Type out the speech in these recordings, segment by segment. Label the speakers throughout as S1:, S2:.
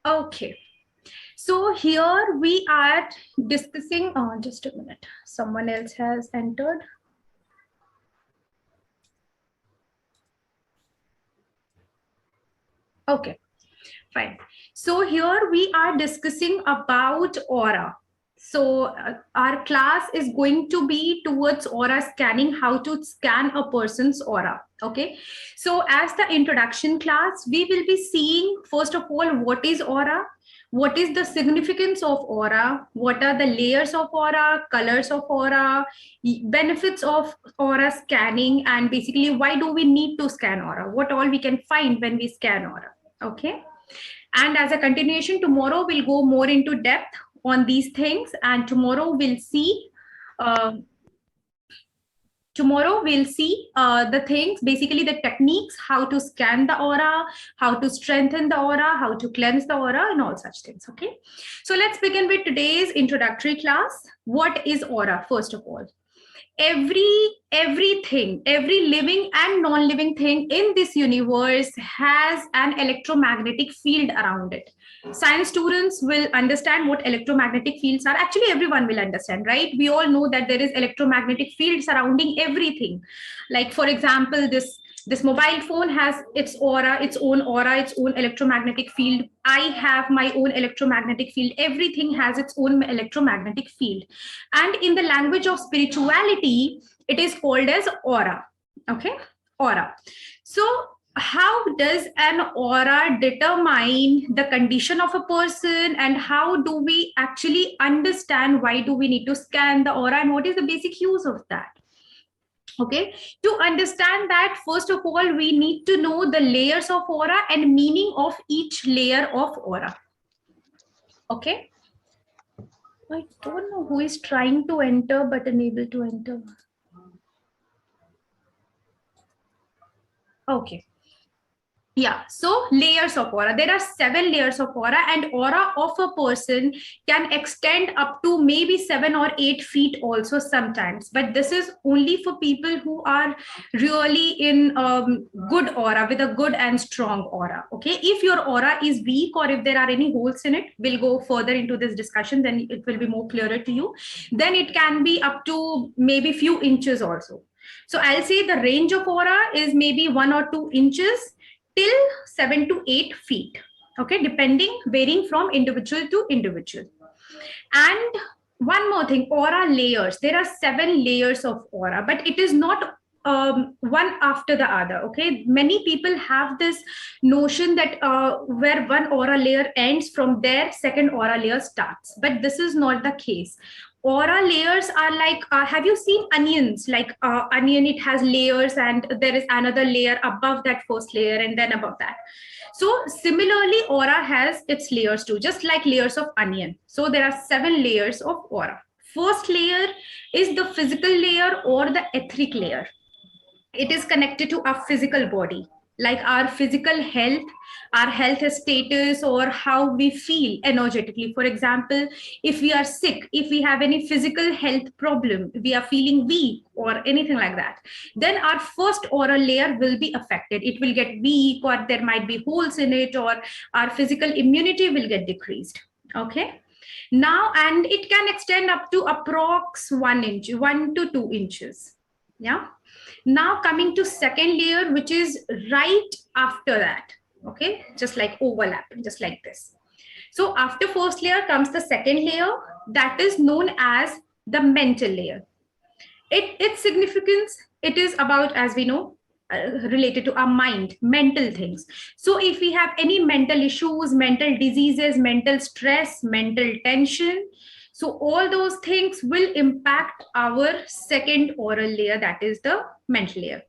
S1: Okay. So here we are discussing, just a minute, someone else has entered. Okay, fine. So here we are discussing about aura. So our class is going to be towards aura scanning, how to scan a person's aura. Okay. So as the introduction class, we will be seeing, first of all, what is aura? What is the significance of aura? What are the layers of aura, colors of aura, benefits of aura scanning, and basically why do we need to scan aura? What all we can find when we scan aura? Okay. And as a continuation, tomorrow we'll go more into depth on these things, and tomorrow we'll see the things, basically the techniques, how to scan the aura, how to strengthen the aura, how to cleanse the aura, and all such things. Okay, so let's begin with today's introductory class. What is aura? First of all, everything, every living and non-living thing in this universe has an electromagnetic field around it. Science students will understand what electromagnetic fields are. Actually, everyone will understand, right? We all know that there is electromagnetic field surrounding everything. Like, for example, this mobile phone has its aura, its own electromagnetic field. I have my own electromagnetic field. Everything has its own electromagnetic field. And in the language of spirituality, it is called as aura. Okay, aura. So how does an aura determine the condition of a person, and how do we actually understand why do we need to scan the aura, and what is the basic use of that? Okay, to understand that, first of all, we need to know the layers of aura and meaning of each layer of aura. Okay, I don't know who is trying to enter but unable to enter. Okay. Yeah, so layers of aura. There are 7 layers of aura, and aura of a person can extend up to maybe 7 or 8 feet also sometimes. But this is only for people who are really in good aura, with a good and strong aura. Okay, if your aura is weak or if there are any holes in it, we'll go further into this discussion, then it will be more clearer to you. Then it can be up to maybe few inches also. So I'll say the range of aura is maybe 1 or 2 inches till 7 to 8 feet. Okay, depending, varying from individual to individual. And one more thing, aura layers. There are 7 layers of aura, but it is not one after the other. Okay, many people have this notion that where one aura layer ends, from there second aura layer starts, but this is not the case. Aura layers are like, have you seen onions? Like onion, it has layers, and there is another layer above that first layer, and then above that. So similarly, aura has its layers too, just like layers of onion. So there are 7 layers of aura. First layer is the physical layer or the etheric layer. It is connected to our physical body, like our physical health, our health status, or how we feel energetically. For example, if we are sick, if we have any physical health problem, we are feeling weak or anything like that, then our first aura layer will be affected. It will get weak, or there might be holes in it, or our physical immunity will get decreased. Okay, now, and it can extend up to approx 1 inch, 1 to 2 inches. Yeah. Now coming to second layer, which is right after that. Okay, just like overlap, just like this. So after first layer comes the second layer, that is known as the mental layer. Its significance, it is about, as we know, related to our mind, mental things. So if we have any mental issues, mental diseases, mental stress, mental tension, so all those things will impact our second aural layer, that is the mental layer.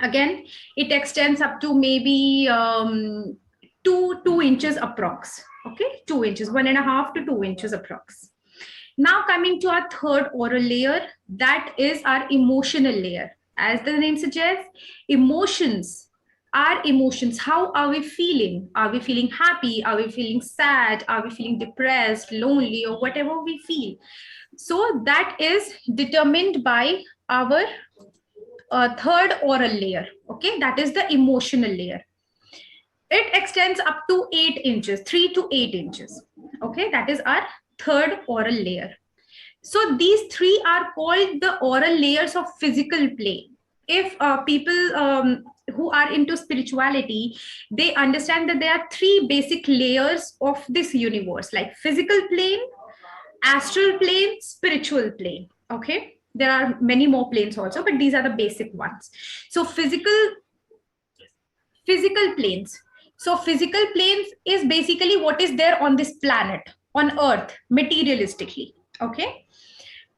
S1: Again, it extends up to maybe 2 inches approx. Okay, 2 inches, 1.5 to 2 inches approx. Now coming to our third aural layer, that is our emotional layer. As the name suggests, emotions. Our emotions, how are we feeling? Are we feeling happy? Are we feeling sad? Are we feeling depressed, lonely, or whatever we feel? So that is determined by our third aural layer. Okay, that is the emotional layer. It extends up to 8 inches, 3 to 8 inches. Okay, that is our third aural layer. So these three are called the aural layers of physical plane. If people who are into spirituality, they understand that there are three basic layers of this universe, like physical plane, astral plane, spiritual plane. Okay, there are many more planes also, but these are the basic ones. So physical planes. So physical planes is basically what is there on this planet, on earth, materialistically. Okay,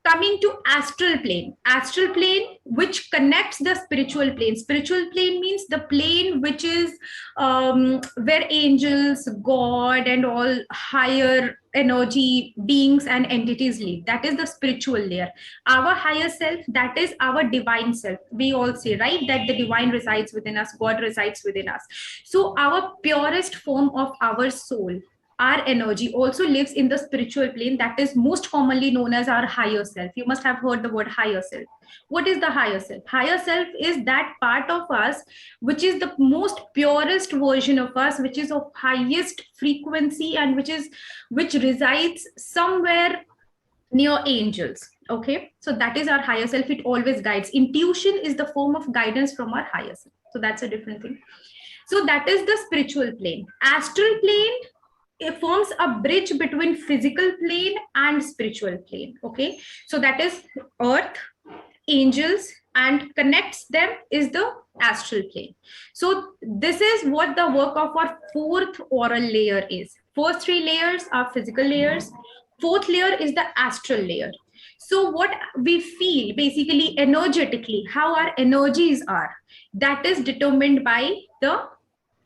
S1: coming to astral plane which connects the spiritual plane means the plane which is where angels, god, and all higher energy beings and entities live. That is the spiritual layer. Our higher self, that is our divine self. We all say, right, that the divine resides within us, god resides within us. So our purest form of our soul, our energy, also lives in the spiritual plane, that is most commonly known as our higher self. You must have heard the word higher self. What is the higher self? Higher self is that part of us which is the most purest version of us, which is of highest frequency, and which resides somewhere near angels. Okay, so that is our higher self. It always guides. Intuition is the form of guidance from our higher self, so that's a different thing. So that is the spiritual plane. Astral plane, it forms a bridge between physical plane and spiritual plane. Okay, so that is earth, angels, and connects them is the astral plane. So this is what the work of our fourth aural layer is. First three layers are physical layers. Fourth layer is the astral layer. So what we feel basically energetically, how our energies are, that is determined by the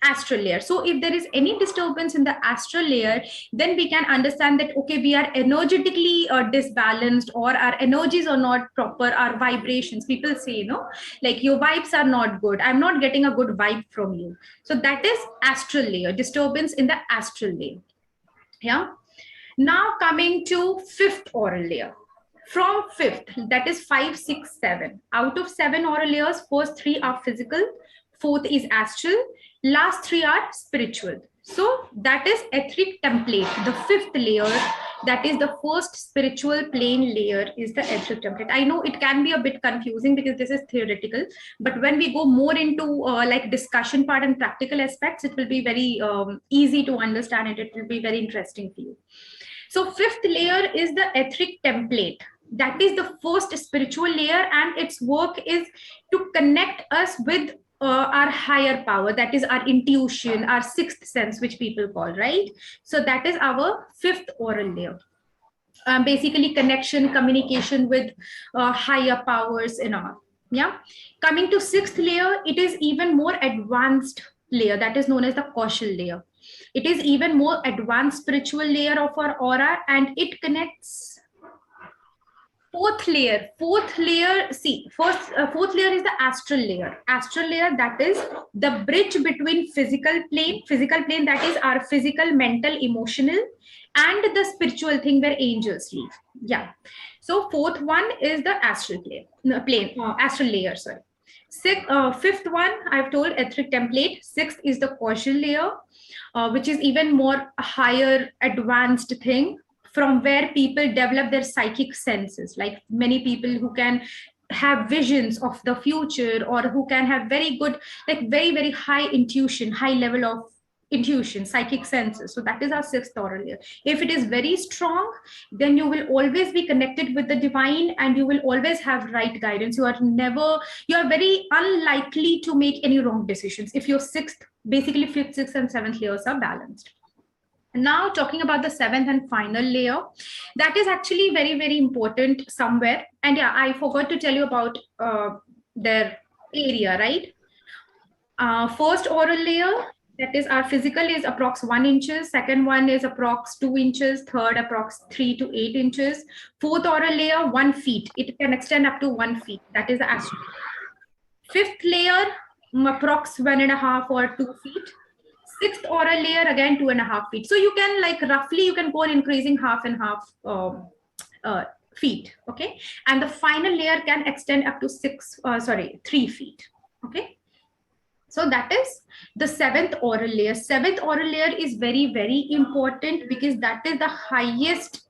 S1: astral layer. So if there is any disturbance in the astral layer, then we can understand that, okay, we are energetically disbalanced, or our energies are not proper, our vibrations. People say, like your vibes are not good. I'm not getting a good vibe from you. So that is astral layer, disturbance in the astral layer. Yeah. Now coming to fifth aural layer. From fifth, that is 5, 6, 7. Out of 7 aural layers, first 3 are physical, fourth is astral, last 3 are spiritual. So that is etheric template, the fifth layer. That is the first spiritual plane layer, is the etheric template. I know it can be a bit confusing because this is theoretical, but when we go more into like discussion part and practical aspects, it will be very easy to understand, and it will be very interesting for you. So fifth layer is the etheric template. That is the first spiritual layer, and its work is to connect us with our higher power. That is our intuition, our sixth sense, which people call, right? So that is our fifth aural layer. Basically connection, communication with higher powers and all. Yeah. Coming to sixth layer, it is even more advanced layer, that is known as the causal layer. It is even more advanced spiritual layer of our aura, and it connects fourth layer. Fourth layer is the astral layer. Astral layer, that is the bridge between physical plane, that is our physical, mental, emotional, and the spiritual thing where angels live. Yeah. So fourth one is the astral astral layer, sorry. Fifth one, I've told etheric template. Sixth is the causal layer, which is even more higher advanced thing, from where people develop their psychic senses, like many people who can have visions of the future, or who can have very good, like very, very high intuition, high level of intuition, psychic senses. So that is our sixth aural layer. If it is very strong, then you will always be connected with the divine, and you will always have right guidance. You are very unlikely to make any wrong decisions if your basically fifth, sixth, and seventh layers are balanced. Now talking about the seventh and final layer, that is actually very, very important somewhere. And yeah, I forgot to tell you about their area, right? First aural layer, that is our physical, is approx 1 inches. Second one is approx 2 inches. Third approx 3 to 8 inches. Fourth aural layer, 1 feet. It can extend up to 1 feet. That is the astral. Fifth layer, approx 1.5 or 2 feet. Sixth aural layer, again 2.5 feet. So you can, like, roughly you can go on increasing half and half feet. Okay, and the final layer can extend up to 3 feet. Okay, So that is the seventh aural layer. Seventh aural layer is very, very important because that is the highest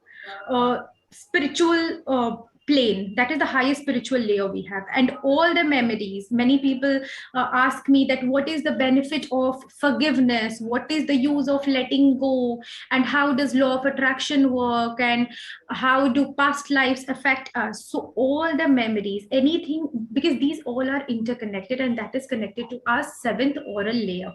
S1: spiritual plane. That is the highest spiritual layer we have. And all the memories, many people ask me that what is the benefit of forgiveness? What is the use of letting go? And how does law of attraction work? And how do past lives affect us? So all the memories, anything, because these all are interconnected, and that is connected to our seventh aural layer.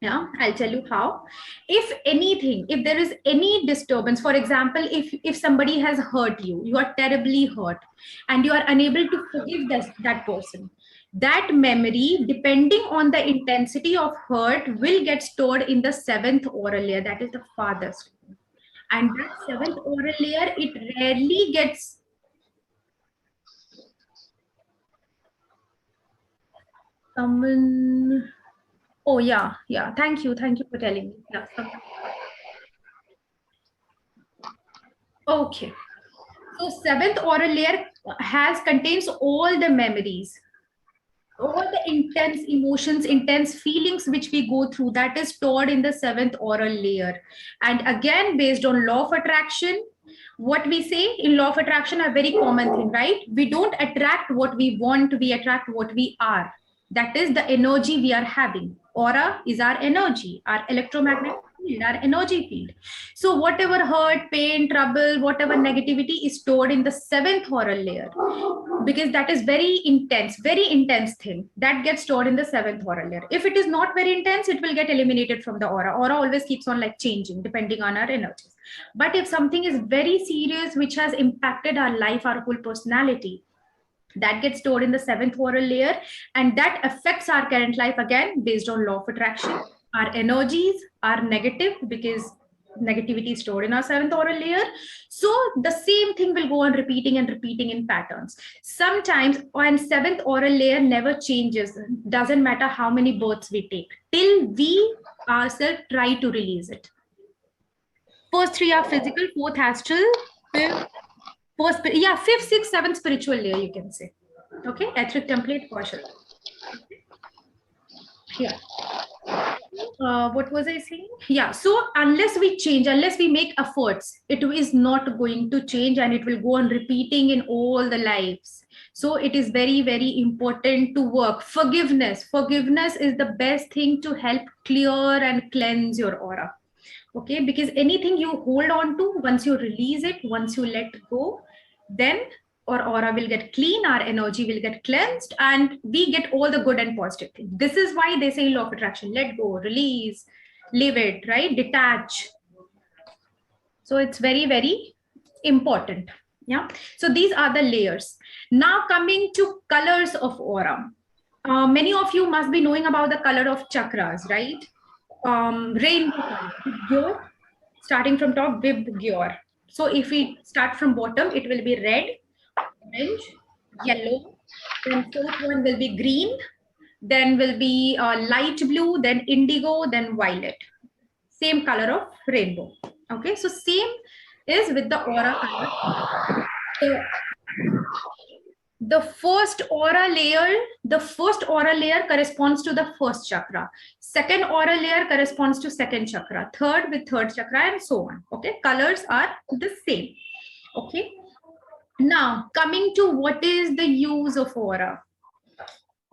S1: Yeah, I'll tell you how. If anything, if there is any disturbance, for example, if somebody has hurt you, you are terribly hurt and you are unable to forgive that person, that memory, depending on the intensity of hurt, will get stored in the seventh aural layer. That is the farthest. And that seventh aural layer, it rarely gets someone. Oh, yeah. Thank you for telling me. Yeah. Okay. So seventh aural layer contains all the memories, all the intense emotions, intense feelings which we go through, that is stored in the seventh aural layer. And again, based on law of attraction, what we say in law of attraction, a very common thing, right? We don't attract what we want, we attract what we are. That is the energy we are having. Aura is our energy, our electromagnetic field, our energy field. So whatever hurt, pain, trouble, whatever negativity is stored in the seventh aural layer, because that is very intense thing that gets stored in the seventh aural layer. If it is not very intense, it will get eliminated from the aura. Aura always keeps on like changing depending on our energies. But if something is very serious, which has impacted our life, our whole personality, that gets stored in the seventh aural layer, and that affects our current life again based on law of attraction. Our energies are negative because negativity is stored in our seventh aural layer. So the same thing will go on repeating in patterns. Sometimes on seventh aural layer never changes, doesn't matter how many births we take, till we ourselves try to release it. First three are physical, fourth astral, fifth, sixth, seventh spiritual layer, you can say. Okay, etheric template, partial. Yeah. What was I saying? Yeah, so unless we change, unless we make efforts, it is not going to change, and it will go on repeating in all the lives. So it is very, very important to work. Forgiveness is the best thing to help clear and cleanse your aura. Okay, because anything you hold on to, once you release it, once you let go, then our aura will get clean, our energy will get cleansed, and we get all the good and positive things. This is why they say law of attraction: let go, release, leave it, right? Detach. So it's very, very important. Yeah. So these are the layers. Now coming to colors of aura. Many of you must be knowing about the color of chakras, right? Rainbow color, starting from top, Vibgyor. So if we start from bottom, it will be red, orange, yellow, then fourth one will be green, then will be light blue, then indigo, then violet. Same color of rainbow. Okay, so same is with the aura color. So the first aura layer corresponds to the first chakra. Second aura layer corresponds to second chakra. Third with third chakra, and so on. Okay, colors are the same. Okay. Now, coming to what is the use of aura?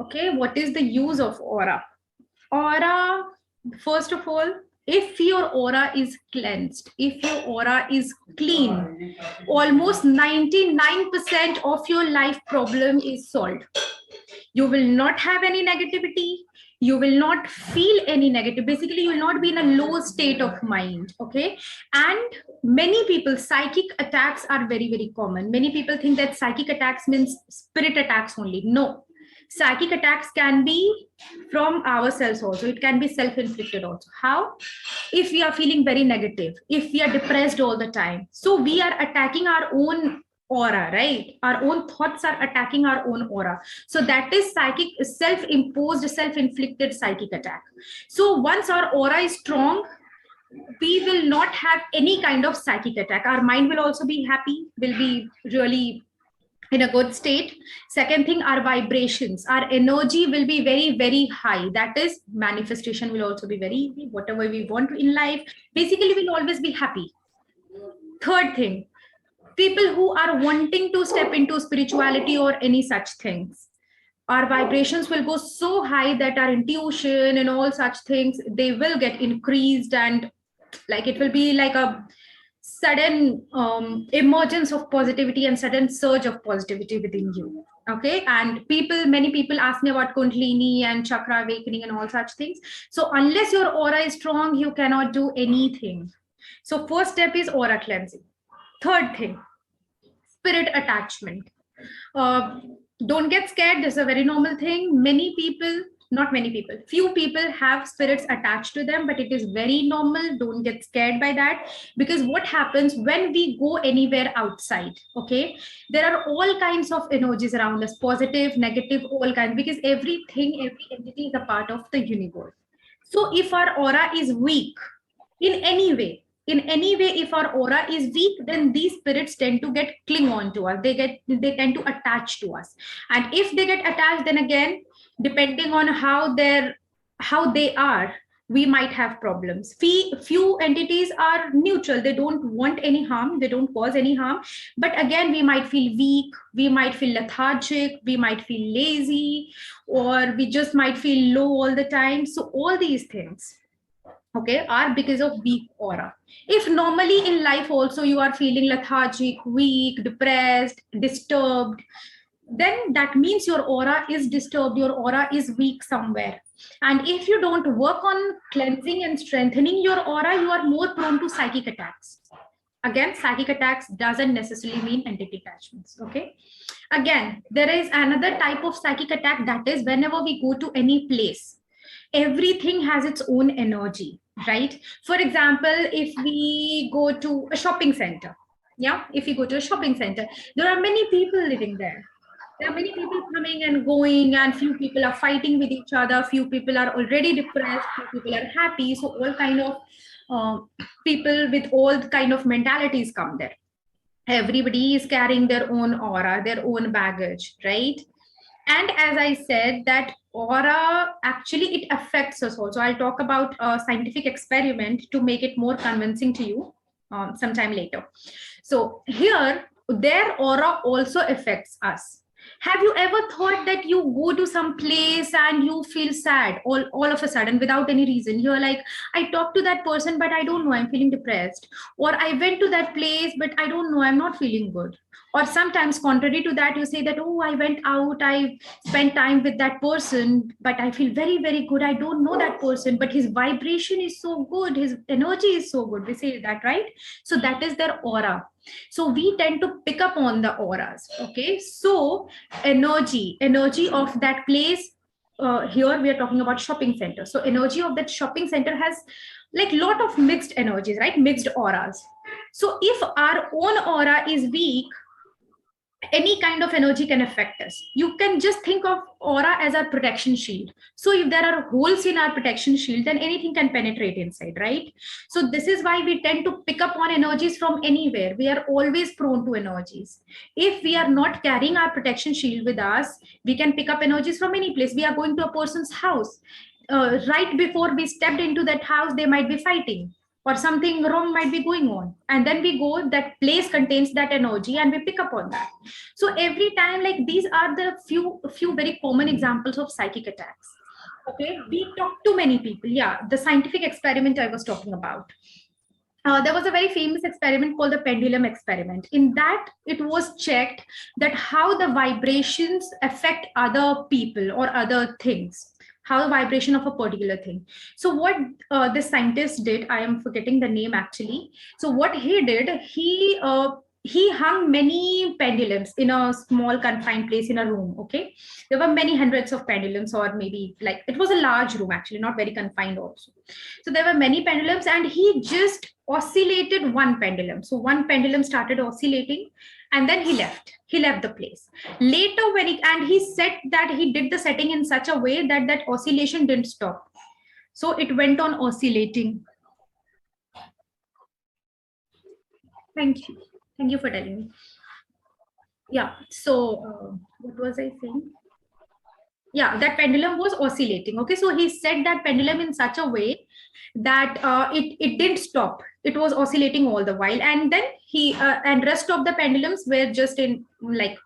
S1: Okay, what is the use of aura? Aura, first of all, if your aura is cleansed, if your aura is clean, almost 99% of your life problem is solved. You will not have any negativity. You will not feel any negative. Basically, you will not be in a low state of mind. Okay. And many people, psychic attacks are very, very common. Many people think that psychic attacks means spirit attacks only. No. Psychic attacks can be from ourselves also. It can be self-inflicted also. How? If we are feeling very negative, if we are depressed all the time, so we are attacking our own aura, right? Our own thoughts are attacking our own aura. So that is psychic, self-imposed, self-inflicted psychic attack. So once our aura is strong, we will not have any kind of psychic attack. Our mind will also be happy, will be really in a good state. Second thing, our vibrations, our energy will be very, very high. That is, manifestation will also be very easy. Whatever we want in life, basically we'll always be happy. Third thing, people who are wanting to step into spirituality or any such things, our vibrations will go so high that our intuition and all such things, they will get increased, and like it will be like a sudden emergence of positivity and sudden surge of positivity within you. Okay, and many people ask me about kundalini and chakra awakening and all such things. So unless your aura is strong, you cannot do anything. So first step is aura cleansing. Third thing, spirit attachment. uh, don't get scared. This is a very normal thing. Many people, not many people, few people have spirits attached to them, but it is very normal. Don't get scared by that, because what happens when we go anywhere outside, okay, there are all kinds of energies around us, positive, negative, all kinds, because every entity is a part of the universe. So if our aura is weak in any way, if our aura is weak, then these spirits tend to get cling on to us, they tend to attach to us. And if they get attached, then again, depending on how they are, we might have problems. Few entities are neutral, they don't want any harm, they don't cause any harm, but again, we might feel weak, we might feel lethargic, we might feel lazy, or we just might feel low all the time. So all these things, okay, are because of weak aura. If normally in life also you are feeling lethargic, weak, depressed, disturbed, then that means your aura is disturbed, your aura is weak somewhere. And if you don't work on cleansing and strengthening your aura, you are more prone to psychic attacks. Again, psychic attacks doesn't necessarily mean entity attachments. Okay, again, there is another type of psychic attack, that is whenever we go to any place, everything has its own energy, right? For example, if we go to a shopping center, yeah, if we go to a shopping center, there are many people living there. There are many people coming and going, and few people are fighting with each other, few people are already depressed, few people are happy. So all kind of uh, people with all kind of mentalities come there. Everybody is carrying their own aura, their own baggage, right? And as I said, that aura actually it affects us also. I'll talk about a scientific experiment to make it more convincing to you sometime later. So here, their aura also affects us. Have you ever thought that you go to some place and you feel sad all of a sudden without any reason? You're like, I talked to that person, but I don't know, I'm feeling depressed. Or I went to that place, but I don't know, I'm not feeling good. Or sometimes contrary to that, you say that, oh, I went out, I spent time with that person, but I feel very, very good. I don't know that person, but his vibration is so good, his energy is so good. We say that, right? So that is their aura. So we tend to pick up on the auras. Okay, so energy of that place, here we are talking about shopping center. So energy of that shopping center has like lot of mixed energies, right? Mixed auras. So if our own aura is weak, any kind of energy can affect us. You can just think of aura as our protection shield. So if there are holes in our protection shield, then anything can penetrate inside, right? So this is why we tend to pick up on energies from anywhere. We are always prone to energies. If we are not carrying our protection shield with us, we can pick up energies from any place. We are going to a person's house. Right before we stepped into that house, they might be fighting, or something wrong might be going on, and then we go, that place contains that energy, and we pick up on that. So every time, like, these are the few very common examples of psychic attacks. Okay, we talk to many people. Yeah, the scientific experiment I was talking about, there was a very famous experiment called the Pendulum Experiment. In that, it was checked that how the vibrations affect other people or other things, how the vibration of a particular thing. So what this scientist did, I am forgetting the name actually. So what he did, he hung many pendulums in a small confined place in a room. Okay, there were many hundreds of pendulums, or maybe, like, it was a large room actually, not very confined also. So there were many pendulums, and he just oscillated one pendulum. So one pendulum started oscillating, and then he left the place. Later, when he said that he did the setting in such a way that that oscillation didn't stop. So it went on oscillating. Thank you for telling me. Yeah. So what was I saying? Yeah, that pendulum was oscillating. Okay, so he set that pendulum in such a way that it didn't stop. It was oscillating all the while, and then he and rest of the pendulums were just in like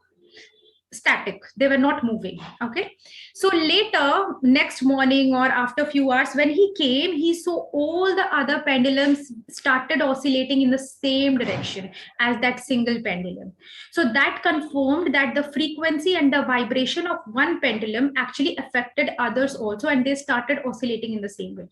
S1: static, they were not moving. Okay, so later next morning or after a few hours when he came, he saw all the other pendulums started oscillating in the same direction as that single pendulum. So that confirmed that the frequency and the vibration of one pendulum actually affected others also, and they started oscillating in the same way.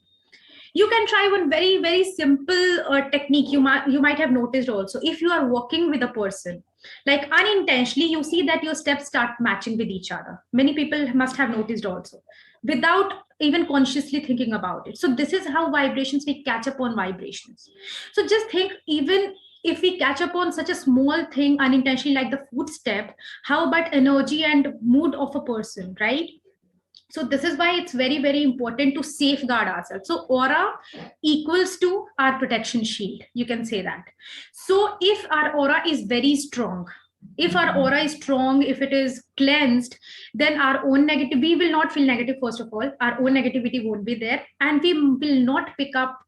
S1: You can try one very simple technique. You might have noticed also, if you are walking with a person, like unintentionally you see that your steps start matching with each other. Many people must have noticed also, without even consciously thinking about it. So this is how vibrations, we catch up on vibrations. So just think, even if we catch up on such a small thing unintentionally like the footstep, how about energy and mood of a person, right? So this is why it's very important to safeguard ourselves. So aura equals to our protection shield, you can say that. So if our aura is very strong, if our aura is strong, if it is cleansed, then our own negative, we will not feel negative. First of all, our own negativity won't be there, and we will not pick up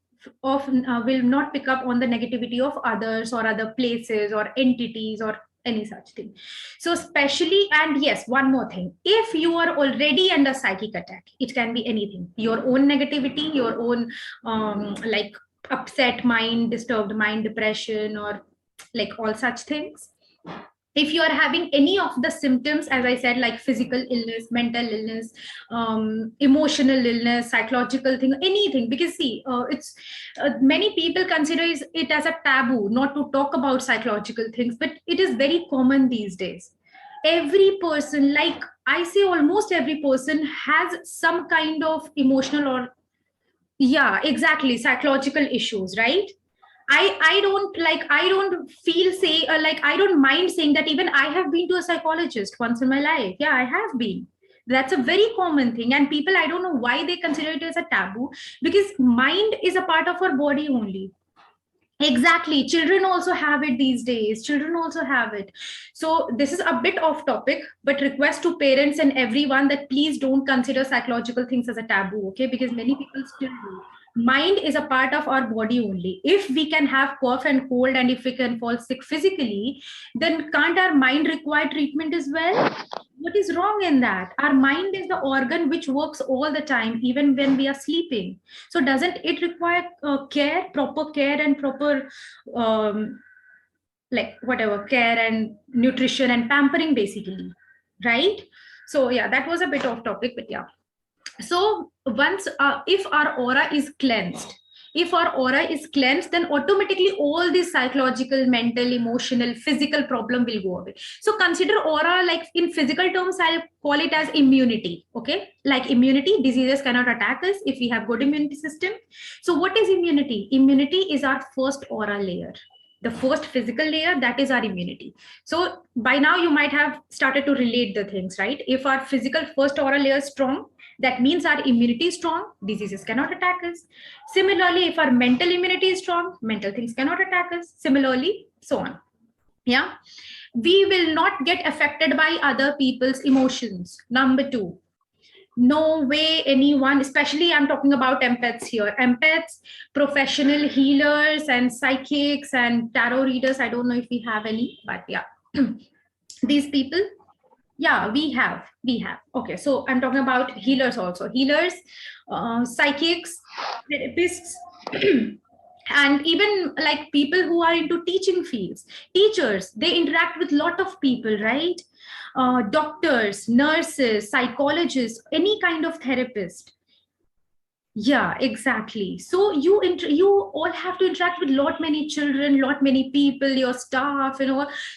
S1: will not pick up on the negativity of others or other places or entities or any such thing. So especially, and yes, one more thing, if you are already under psychic attack, it can be anything, your own negativity, your own like upset mind, disturbed mind, depression, or like all such things. If you are having any of the symptoms, as I said, like physical illness, mental illness, emotional illness, psychological thing, anything, because see, it's many people consider it as a taboo not to talk about psychological things, but it is very common these days. Every person, like I say, almost every person has some kind of emotional or, yeah, exactly, psychological issues, right? I don't feel say like I don't mind saying that even I have been to a psychologist once in my life. Yeah, I have been. That's a very common thing, and people, I don't know why they consider it as a taboo, because mind is a part of our body only. Exactly. Children also have it these days. Children also have it. So this is a bit off topic, but request to parents and everyone that please don't consider psychological things as a taboo, okay? Because many people still do. Mind is a part of our body only. If we can have cough and cold, and if we can fall sick physically, then can't our mind require treatment as well? What is wrong in that? Our mind is the organ which works all the time, even when we are sleeping. So doesn't it require care, proper care, and proper um, like whatever care and nutrition and pampering, basically, right? So yeah, that was a bit off topic, but yeah. So once if our aura is cleansed, if our aura is cleansed, then automatically all these psychological, mental, emotional, physical problem will go away. So consider aura, like in physical terms, I'll call it as immunity. Okay, like immunity, diseases cannot attack us if we have good immunity system. So what is immunity? Immunity is our first aura layer, the first physical layer, that is our immunity. So by now you might have started to relate the things, right? If our physical first aura layer is strong, that means our immunity is strong, diseases cannot attack us. Similarly, if our mental immunity is strong, mental things cannot attack us. Similarly, so on. Yeah. We will not get affected by other people's emotions. Number two, no way anyone, especially I'm talking about empaths here, empaths, professional healers and psychics and tarot readers. I don't know if we have any, but yeah, these people, yeah, we have. Okay, so I'm talking about healers also, healers, psychics, therapists, and even like people who are into teaching fields, teachers, they interact with lot of people, right? Doctors, nurses, psychologists, any kind of therapist. Yeah, exactly. So you all have to interact with lot many children, lot many people, your staff,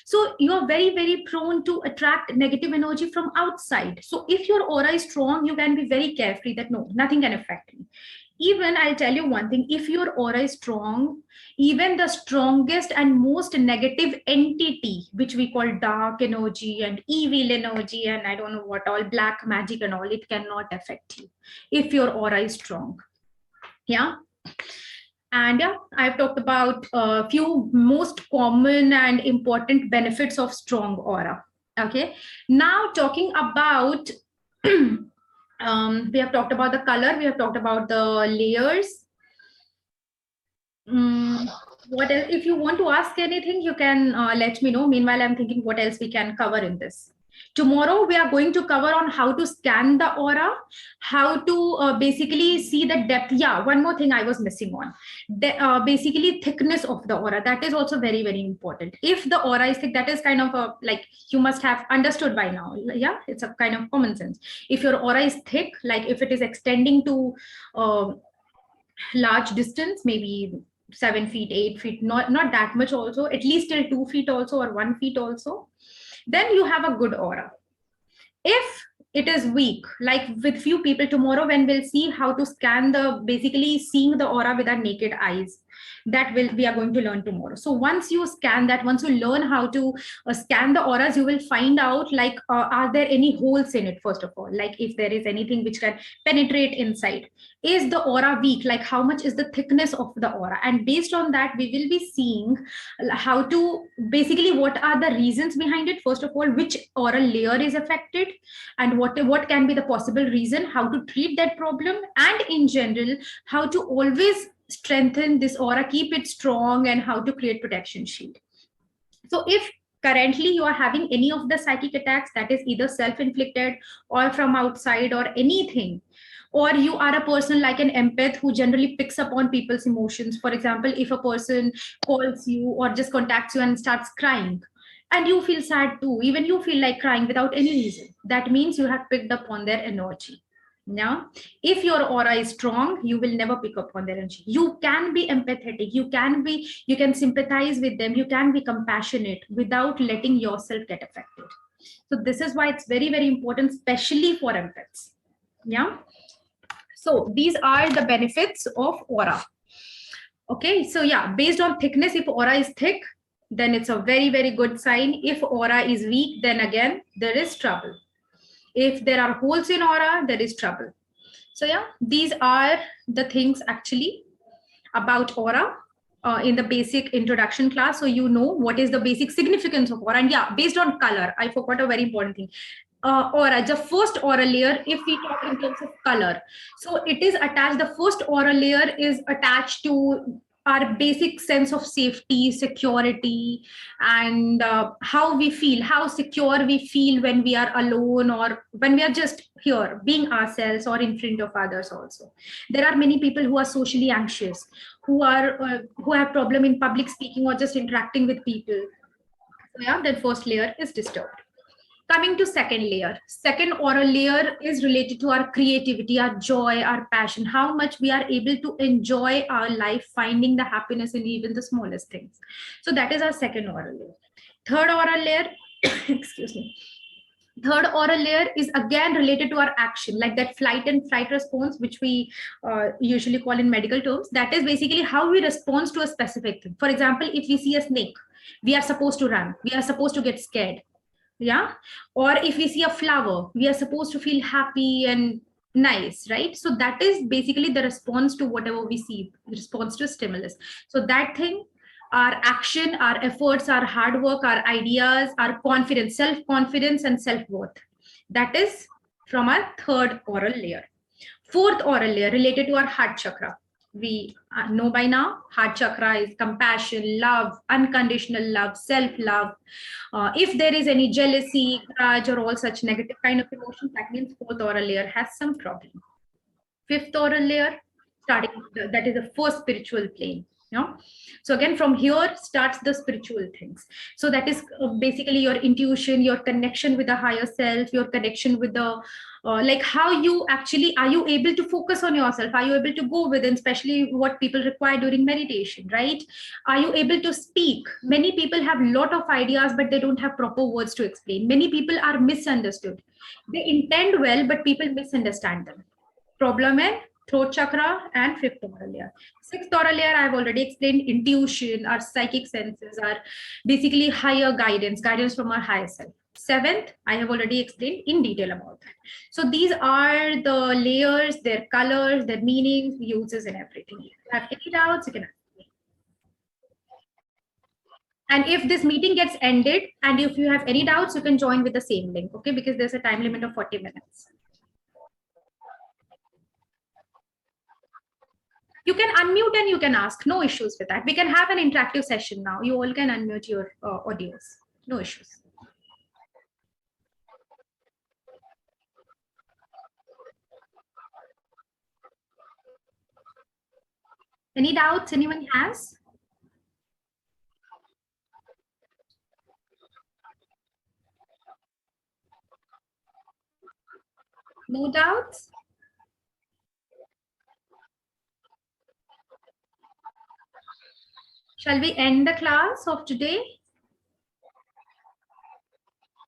S1: So you're very prone to attract negative energy from outside. So if your aura is strong, you can be very carefree that no, nothing can affect me. Even I'll tell you one thing, if your aura is strong, even the strongest and most negative entity, which we call dark energy and evil energy, and I don't know what all, black magic and all, it cannot affect you if your aura is strong. Yeah. And yeah, I've talked about a few most common and important benefits of strong aura. Okay, now talking about, we have talked about the color, we have talked about the layers. What else? If you want to ask anything, you can let me know. Meanwhile, I'm thinking what else we can cover in this. Tomorrow, we are going to cover on how to scan the aura, how to basically see the depth. Yeah, one more thing I was missing on. Basically, thickness of the aura. That is also very, very important. If the aura is thick, that is kind of a, like, you must have understood by now. Yeah, it's a kind of common sense. If your aura is thick, like if it is extending to large distance, maybe 7 feet, 8 feet, not that much also, at least till 2 feet also, or 1 feet also, then you have a good aura. If it is weak, like with few people, tomorrow when we'll see how to scan the, basically seeing the aura with our naked eyes, that will, we are going to learn tomorrow. So once you scan that, once you learn how to scan the auras, you will find out, like, are there any holes in it, first of all, like if there is anything which can penetrate inside. Is the aura weak, like how much is the thickness of the aura, and based on that we will be seeing how to, basically what are the reasons behind it, first of all, which aural layer is affected, and what can be the possible reason, how to treat that problem, and in general how to always strengthen this aura, keep it strong, and how to create protection shield. So if currently you are having any of the psychic attacks, that is either self-inflicted or from outside or anything, or you are a person like an empath who generally picks up on people's emotions. For example, if a person calls you or just contacts you and starts crying, and you feel sad too, even you feel like crying without any reason, that means you have picked up on their energy. Now, if your aura is strong, you will never pick up on their energy. You can be empathetic, you can sympathize with them, you can be compassionate without letting yourself get affected. So this is why it's very, very important, especially for empaths. Yeah. So these are the benefits of aura. Okay, so yeah, based on thickness, if aura is thick, then it's a very, very good sign. If aura is weak, then again, there is trouble. If there are holes in aura, there is trouble. So yeah, these are the things actually about aura in the basic introduction class. So you know what is the basic significance of aura. And yeah, based on color, I forgot a very important thing. Aura, the first aura layer, if we talk in terms of color, so it is attached, the first aura layer is attached to our basic sense of safety, security, and how we feel, how secure we feel when we are alone, or when we are just here being ourselves, or in front of others also. There are many people who are socially anxious, who have problem in public speaking or just interacting with people. So yeah, that first layer is disturbed. Coming to second layer, second aural layer is related to our creativity, our joy, our passion, how much we are able to enjoy our life, finding the happiness in even the smallest things. So that is our second aural layer. Third aural layer, excuse me. Third aural layer is again related to our action, like that flight and fright response, which we usually call in medical terms. That is basically how we respond to a specific thing. For example, if we see a snake, we are supposed to run, we are supposed to get scared. Yeah. Or if we see a flower, we are supposed to feel happy and nice, right? So that is basically the response to whatever we see, response to stimulus. So that thing, our action, our efforts, our hard work, our ideas, our confidence, self-confidence and self-worth, that is from our third aural layer. Fourth aural layer related to our heart chakra. We know by now, heart chakra is compassion, love, unconditional love, self-love. If there is any jealousy, grudge, or all such negative kind of emotions, that means fourth aural layer has some problem. Fifth aural layer, starting, that is the first spiritual plane. So again, from here starts the spiritual things. So that is basically your intuition, your connection with the higher self, your connection with the like how you actually, are you able to focus on yourself, are you able to go within, especially what people require during meditation, right? Are you able to speak? Many people have a lot of ideas, but they don't have proper words to explain. Many people are misunderstood. They intend well, but people misunderstand them. Problem in throat chakra and fifth aural layer. Sixth aural layer, I've already explained, intuition, our psychic senses, are basically higher guidance from our higher self. Seventh, I have already explained in detail about that. So these are the layers, their colors, their meanings, uses, and everything. If you have any doubts, you can ask me. And if this meeting gets ended, and if you have any doubts, you can join with the same link, okay? Because there's a time limit of 40 minutes. You can unmute and you can ask, no issues with that. We can have an interactive session now. You all can unmute your audios, no issues. Any doubts anyone has? No doubts? Shall we end the class of today?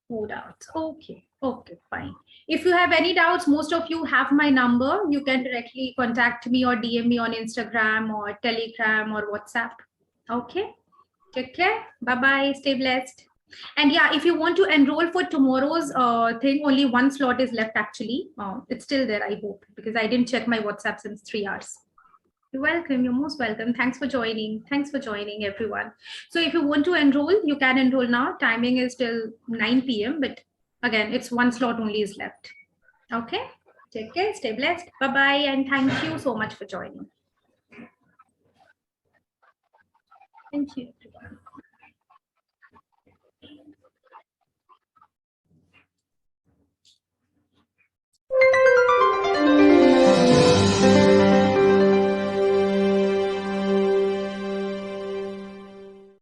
S1: No doubts. Okay. Okay, fine. If you have any doubts, most of you have my number. You can directly contact me or DM me on Instagram or Telegram or WhatsApp. Okay. Take care. Bye-bye. Stay blessed. And yeah, if you want to enroll for tomorrow's thing, only one slot is left actually. It's still there, I hope, because I didn't check my WhatsApp since 3 hours. You're welcome. You're most welcome. Thanks for joining. Thanks for joining, everyone. So if you want to enroll, you can enroll now. Timing is till 9 p.m. But again, it's one slot only is left. Okay. Take care. Stay blessed. Bye-bye. And thank you so much for joining. Thank you, everyone.